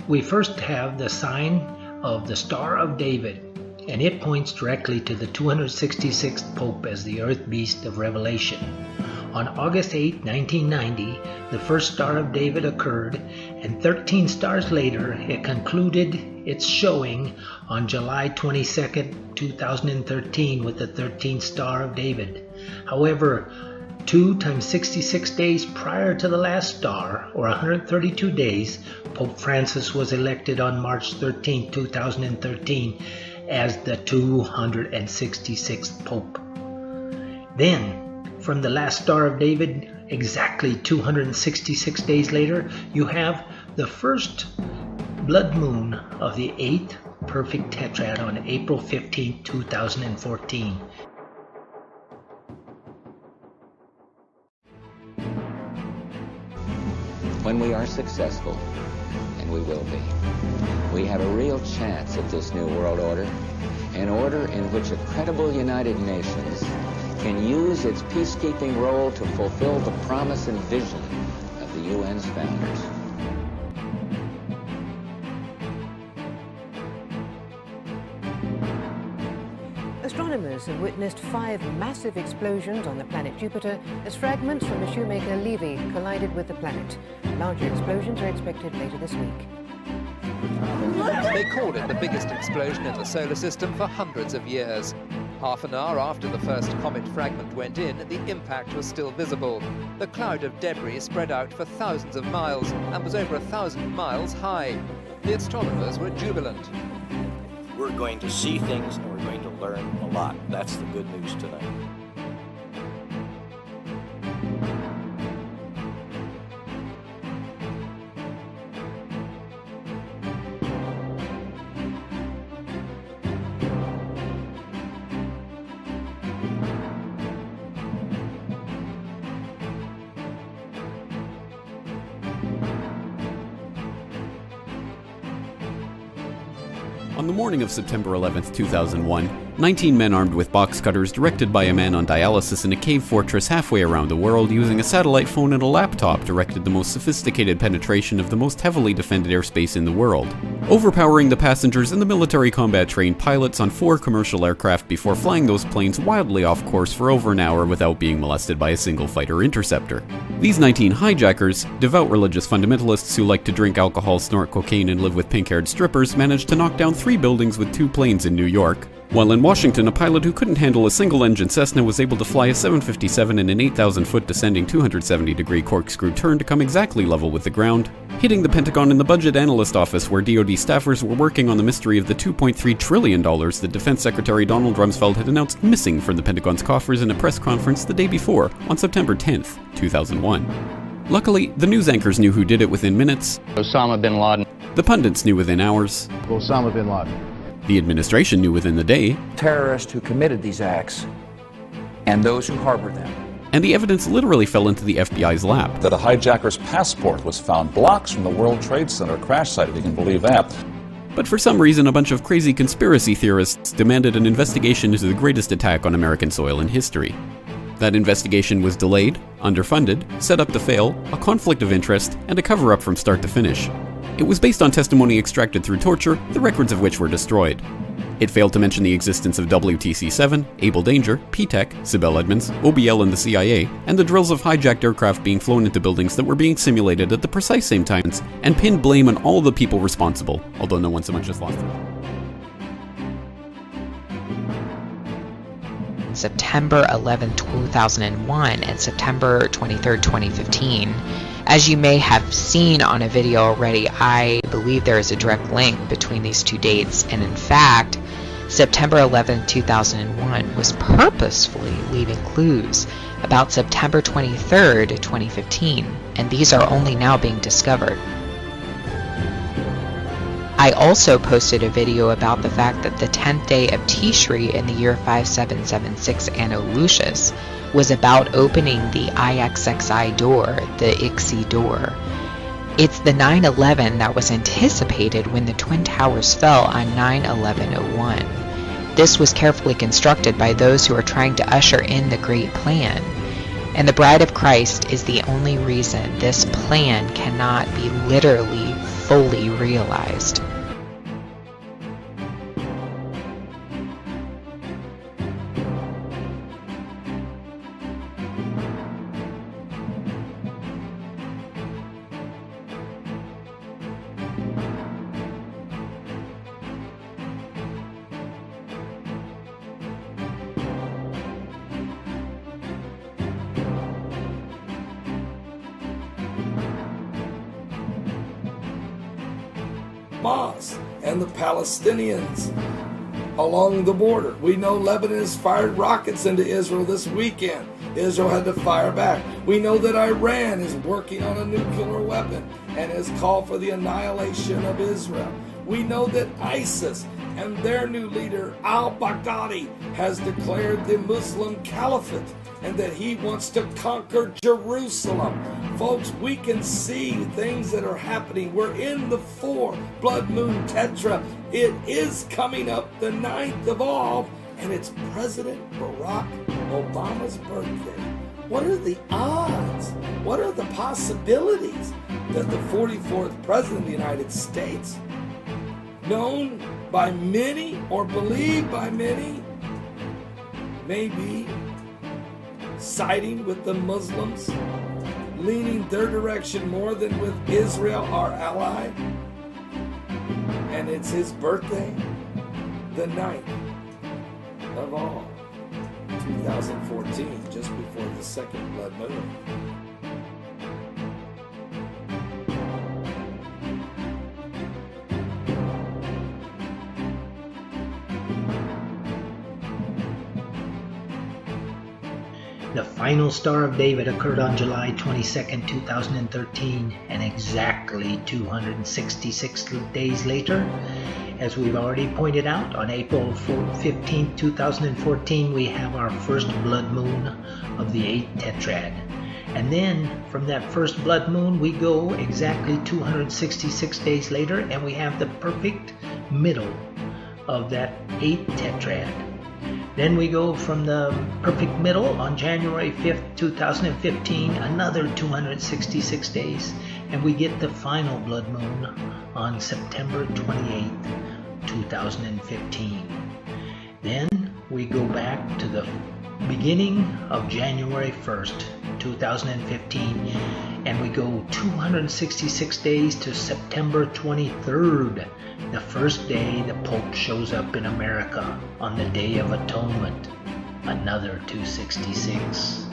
we first have the sign of the Star of David, and it points directly to the 266th Pope as the Earth Beast of Revelation. On August 8, 1990, the first Star of David occurred, and 13 stars later, it concluded its showing on July 22, 2013 with the 13th Star of David. However, 2 times 66 days prior to the last star, or 132 days, Pope Francis was elected on March 13, 2013 as the 266th Pope. Then, from the last Star of David, exactly 266 days later, you have the first blood moon of the 8th perfect Tetrad on April 15, 2014. When we are successful, and we will be, we have a real chance at this new world order, an order in which a credible United Nations can use its peacekeeping role to fulfill the promise and vision of the UN's founders. Astronomers have witnessed 5 massive explosions on the planet Jupiter as fragments from the shoemaker Levy collided with the planet. Larger explosions are expected later this week. They called it the biggest explosion in the solar system for hundreds of years. Half an hour after the first comet fragment went in, the impact was still visible. The cloud of debris spread out for thousands of miles and was over 1,000 miles high. The astronomers were jubilant. We're going to see things and we're going to learn a lot. That's the good news tonight. On the morning of September 11, 2001, 19 men armed with box cutters, directed by a man on dialysis in a cave fortress halfway around the world using a satellite phone and a laptop, directed the most sophisticated penetration of the most heavily defended airspace in the world, overpowering the passengers and the military combat-trained pilots on 4 commercial aircraft before flying those planes wildly off course for over an hour without being molested by a single fighter interceptor. These 19 hijackers, devout religious fundamentalists who like to drink alcohol, snort cocaine, and live with pink-haired strippers, managed to knock down 3 buildings with 2 planes in New York, while in Washington, a pilot who couldn't handle a single-engine Cessna was able to fly a 757 in an 8,000-foot descending 270-degree corkscrew turn to come exactly level with the ground, hitting the Pentagon in the Budget Analyst Office where DoD staffers were working on the mystery of the $2.3 trillion that Defense Secretary Donald Rumsfeld had announced missing from the Pentagon's coffers in a press conference the day before, on September 10, 2001. Luckily, the news anchors knew who did it within minutes. Osama bin Laden. The pundits knew within hours. Osama bin Laden. The administration knew within the day. Terrorists who committed these acts and those who harbored them. And the evidence literally fell into the FBI's lap. That a hijacker's passport was found blocks from the World Trade Center crash site, if you can believe that. But for some reason, a bunch of crazy conspiracy theorists demanded an investigation into the greatest attack on American soil in history. That investigation was delayed, underfunded, set up to fail, a conflict of interest, and a cover-up from start to finish. It was based on testimony extracted through torture, the records of which were destroyed. It failed to mention the existence of WTC-7, Able Danger, P-TECH, Sibel Edmonds, OBL and the CIA, and the drills of hijacked aircraft being flown into buildings that were being simulated at the precise same times, and pinned blame on all the people responsible, although no one so much as lost it. September 11, 2001 and September 23, 2015. As you may have seen on a video already, I believe there is a direct link between these 2 dates, and in fact, September 11, 2001 was purposefully leaving clues about September 23, 2015, and these are only now being discovered. I also posted a video about the fact that the 10th day of Tishri in the year 5776 Anno Lucius was about opening the IXXI door, the IXI door. It's the 9/11 that was anticipated when the Twin Towers fell on 9/11/01. This was carefully constructed by those who are trying to usher in the Great Plan. And the Bride of Christ is the only reason this plan cannot be literally fully realized. Hamas and the Palestinians along the border. We know Lebanon has fired rockets into Israel this weekend. Israel had to fire back. We know that Iran is working on a nuclear weapon and has called for the annihilation of Israel. We know that ISIS and their new leader, al-Baghdadi, has declared the Muslim Caliphate and that he wants to conquer Jerusalem. Folks, we can see things that are happening. We're in the 4 blood moon Tetrad. It is coming up the 9th of all, and it's President Barack Obama's birthday. What are the odds? What are the possibilities that the 44th President of the United States, known by many or believed by many, may be siding with the Muslims, leaning their direction more than with Israel, our ally? And it's his birthday, the 9th of all, 2014, just before the second blood moon. The final Star of David occurred on July 22, 2013, and exactly 266 days later, as we've already pointed out, on April 15, 2014, we have our first blood moon of the 8th Tetrad. And then, from that first blood moon, we go exactly 266 days later, and we have the perfect middle of that 8th Tetrad. Then we go from the perfect middle on January 5th, 2015, another 266 days, and we get the final blood moon on September 28th, 2015. Then we go back to the beginning of January 1st, 2015, and we go 266 days to September 23rd, the first day the Pope shows up in America on the Day of Atonement, another 266.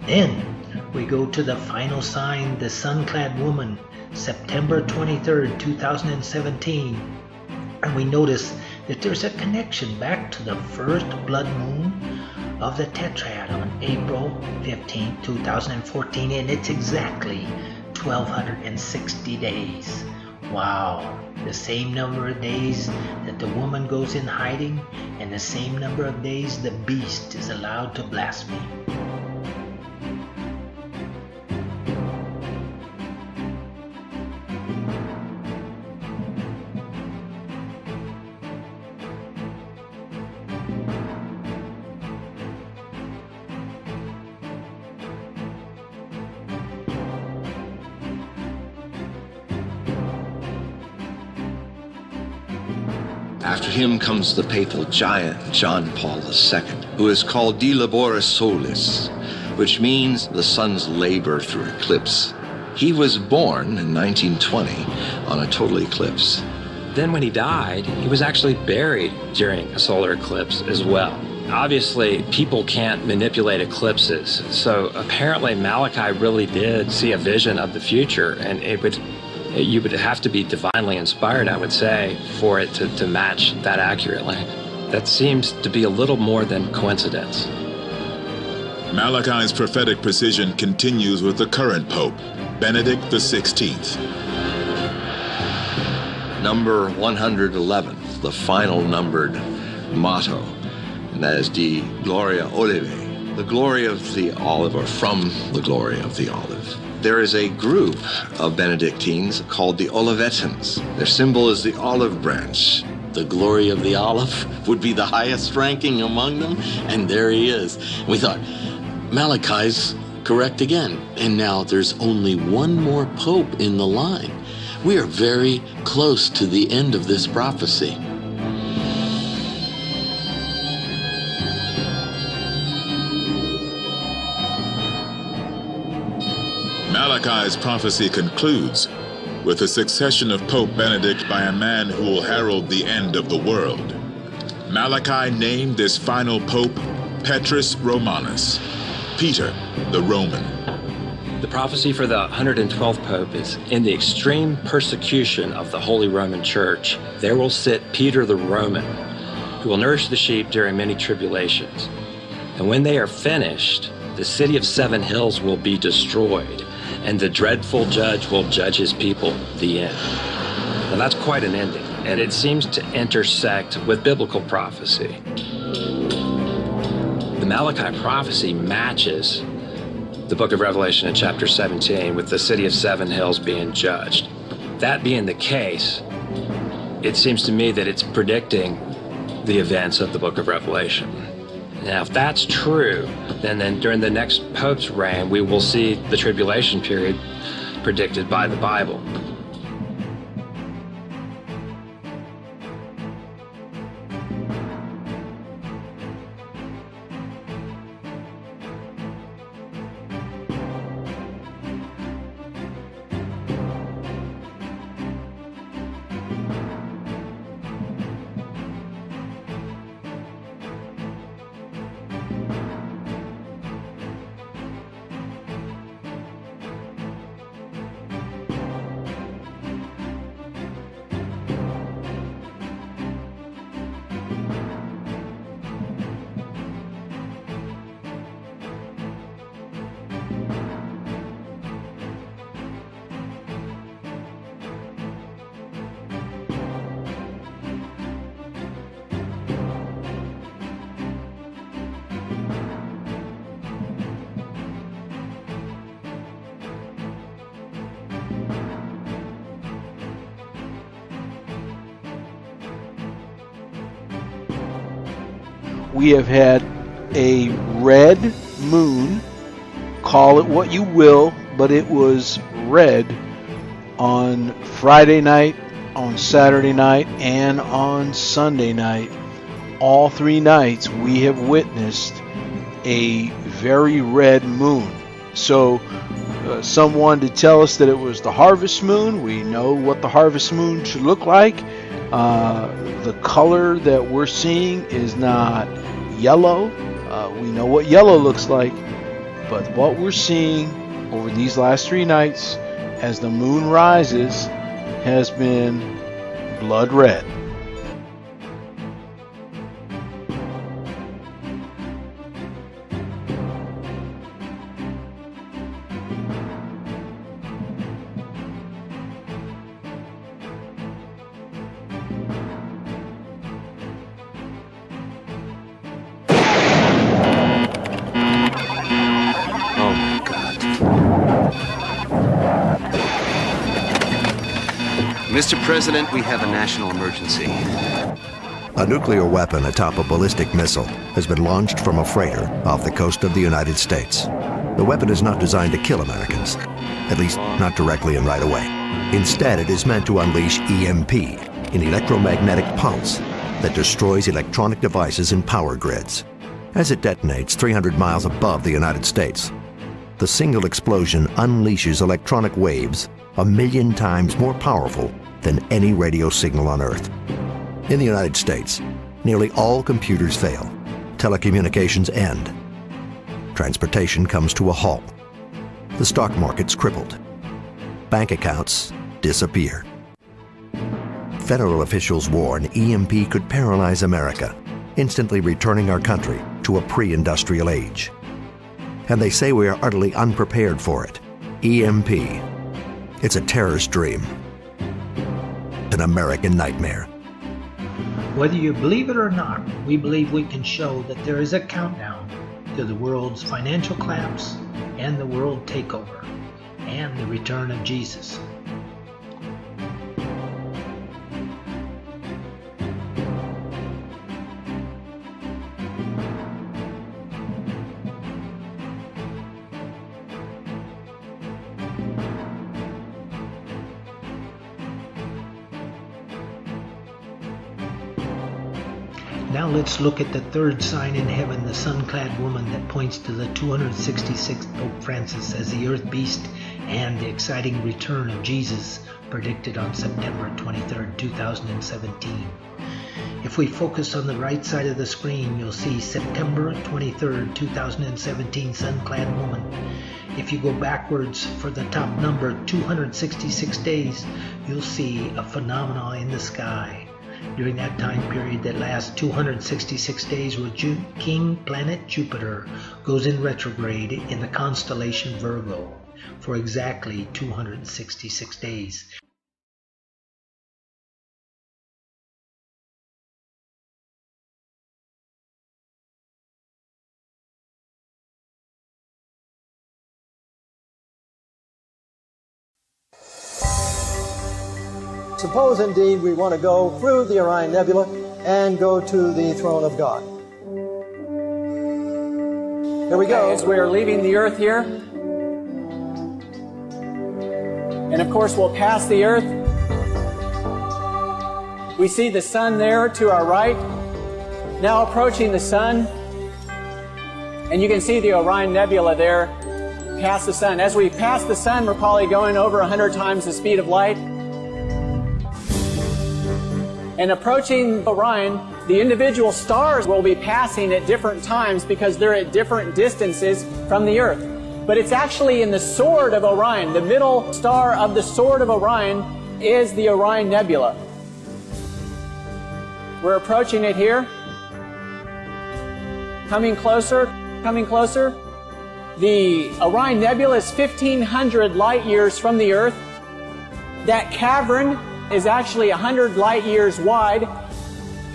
Then we go to the final sign, the sun-clad woman, September 23rd, 2017, and we notice that there's a connection back to the first blood moon of the Tetrad on April 15, 2014, and it's exactly 1,260 days. Wow, the same number of days that the woman goes in hiding, and the same number of days the beast is allowed to blaspheme. After him comes the papal giant John Paul II, who is called De Laboris Solis, which means the sun's labor through eclipse. He was born in 1920 on a total eclipse. Then when he died, he was actually buried during a solar eclipse as well. Obviously, people can't manipulate eclipses, so apparently Malachi really did see a vision of the future, and you would have to be divinely inspired, I would say, for it to match that accurately. That seems to be a little more than coincidence. Malachi's prophetic precision continues with the current Pope, Benedict XVI. Number 111, the final numbered motto, and that is De Gloria Olivae, the glory of the olive, or from the glory of the olive. There is a group of Benedictines called the Olivetans. Their symbol is the olive branch. The glory of the olive would be the highest ranking among them, and there he is. We thought, Malachi's correct again, and now there's only one more pope in the line. We are very close to the end of this prophecy. Malachi's prophecy concludes with the succession of Pope Benedict by a man who will herald the end of the world. Malachi named this final pope Petrus Romanus, Peter the Roman. The prophecy for the 112th Pope is, in the extreme persecution of the Holy Roman Church, there will sit Peter the Roman, who will nourish the sheep during many tribulations. And when they are finished, the city of 7 hills will be destroyed, and the dreadful judge will judge his people, the end. Now that's quite an ending, and it seems to intersect with biblical prophecy. The Malachi prophecy matches the book of Revelation in chapter 17 with the city of 7 hills being judged. That being the case, it seems to me that it's predicting the events of the book of Revelation. Now, if that's true, then during the next Pope's reign, we will see the tribulation period predicted by the Bible. We have had a red moon, call it what you will, but it was red on Friday night, on Saturday night, and on Sunday night. All 3 nights we have witnessed a very red moon. So someone to tell us that it was the harvest moon. We know what the harvest moon should look like. The color that we're seeing is not yellow. We know what yellow looks like, but what we're seeing over these last 3 nights as the moon rises has been blood red. Mr. President, we have a national emergency. A nuclear weapon atop a ballistic missile has been launched from a freighter off the coast of the United States. The weapon is not designed to kill Americans, at least not directly and right away. Instead, it is meant to unleash EMP, an electromagnetic pulse that destroys electronic devices and power grids. As it detonates 300 miles above the United States, the single explosion unleashes electronic waves 1,000,000 times more powerful than any radio signal on Earth. In the United States, nearly all computers fail. Telecommunications end. Transportation comes to a halt. The stock market's crippled. Bank accounts disappear. Federal officials warn EMP could paralyze America, instantly returning our country to a pre-industrial age. And they say we are utterly unprepared for it. EMP. It's a terrorist dream. An American nightmare. Whether you believe it or not, we believe we can show that there is a countdown to the world's financial collapse and the world takeover and the return of Jesus. Now let's look at the third sign in heaven, the sun-clad woman that points to the 266th Pope Francis as the earth beast and the exciting return of Jesus predicted on September 23, 2017. If we focus on the right side of the screen, you'll see September 23, 2017 sun-clad woman. If you go backwards for the top number, 266 days, you'll see a phenomenon in the sky. During that time period that lasts 266 days, where King planet Jupiter goes in retrograde in the constellation Virgo for exactly 266 days. Suppose indeed we want to go through the Orion Nebula and go to the throne of God. Here we go. As we are leaving the earth here, and of course we'll pass the earth. We see the sun there to our right, now approaching the sun, and you can see the Orion Nebula there past the sun. As we pass the sun, we're probably going over 100 times the speed of light. And approaching Orion, the individual stars will be passing at different times because they're at different distances from the earth. But it's actually in the sword of Orion. The middle star of the sword of Orion is the Orion Nebula. We're approaching it here. Coming closer, coming closer. The Orion Nebula is 1,500 light years from the earth. That cavern is actually 100 light years wide.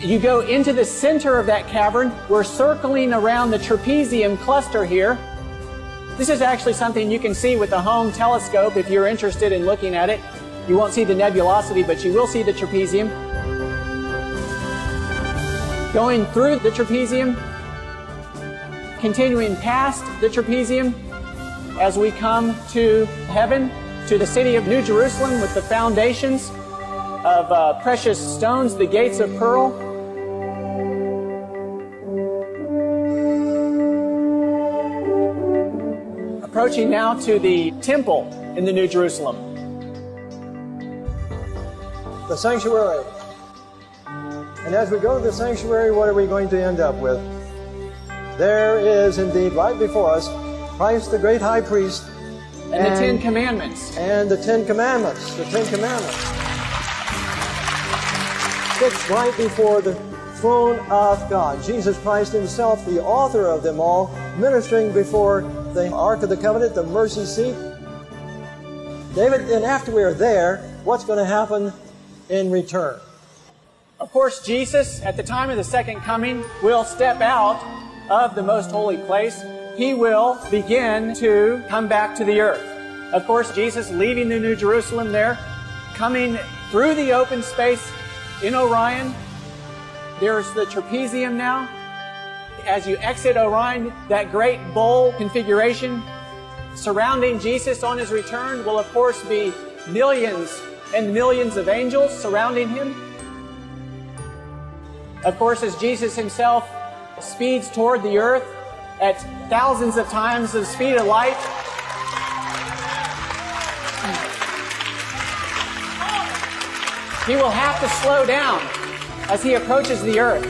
You go into the center of that cavern. We're circling around the trapezium cluster here. This is actually something you can see with a home telescope if you're interested in looking at it. You won't see the nebulosity, but you will see the trapezium. Going through the trapezium, continuing past the trapezium, as we come to heaven, to the city of New Jerusalem with the foundations of precious stones, the gates of pearl. Approaching now to the temple in the New Jerusalem. The sanctuary. And as we go to the sanctuary, what are we going to end up with? There is indeed right before us Christ the great high priest. And the Ten Commandments. And the Ten Commandments. The Ten Commandments. Fixed right before the throne of God. Jesus Christ himself, the author of them all, ministering before the Ark of the Covenant, the mercy seat. David, and after we are there, what's going to happen in return? Of course, Jesus, at the time of the second coming, will step out of the most holy place. He will begin to come back to the earth. Of course, Jesus leaving the New Jerusalem there, coming through the open space in Orion. There's the trapezium now. As you exit Orion, that great bowl configuration surrounding Jesus on his return will, of course, be millions and millions of angels surrounding him. Of course, as Jesus himself speeds toward the earth at thousands of times the speed of light, he will have to slow down as he approaches the earth.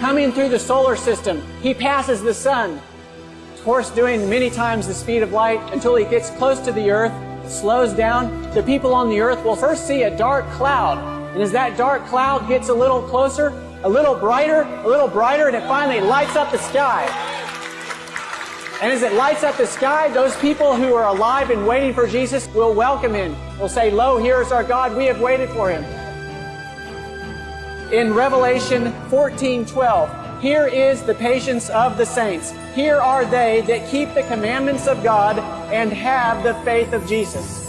Coming through the solar system, he passes the sun, of course doing many times the speed of light until he gets close to the earth, slows down. The people on the earth will first see a dark cloud. And as that dark cloud gets a little closer, a little brighter, and it finally lights up the sky. And as it lights up the sky, those people who are alive and waiting for Jesus will welcome him. They'll say, "Lo, here is our God. We have waited for him." In Revelation 14:12, here is the patience of the saints. Here are they that keep the commandments of God and have the faith of Jesus.